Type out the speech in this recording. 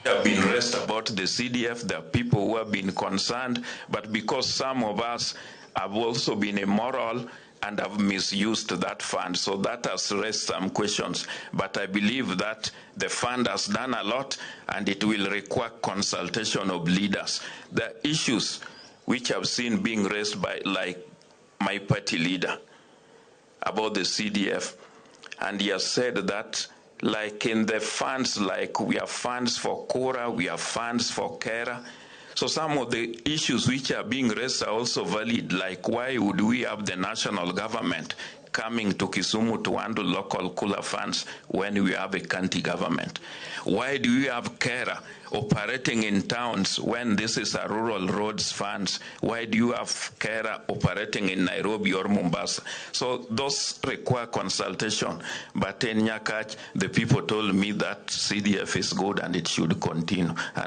have been raised about the CDF. There are people who have been concerned, but because some of us have also been immoral and have misused that fund, so that has raised some questions. But I believe that the fund has done a lot, and it will require consultation of leaders. The issues which I've seen being raised by, like, my party leader about the CDF, and he has said that, like in the funds, like we have funds for Kora, we have funds for Kera. So some of the issues which are being raised are also valid, like why would we have the national government coming to Kisumu to handle local cooler funds when we have a county government? Why do we have Kera operating in towns when this is a rural roads funds? Why do you have Kera operating in Nairobi or Mombasa? So those require consultation. But in Nyakach, the people told me that CDF is good and it should continue. And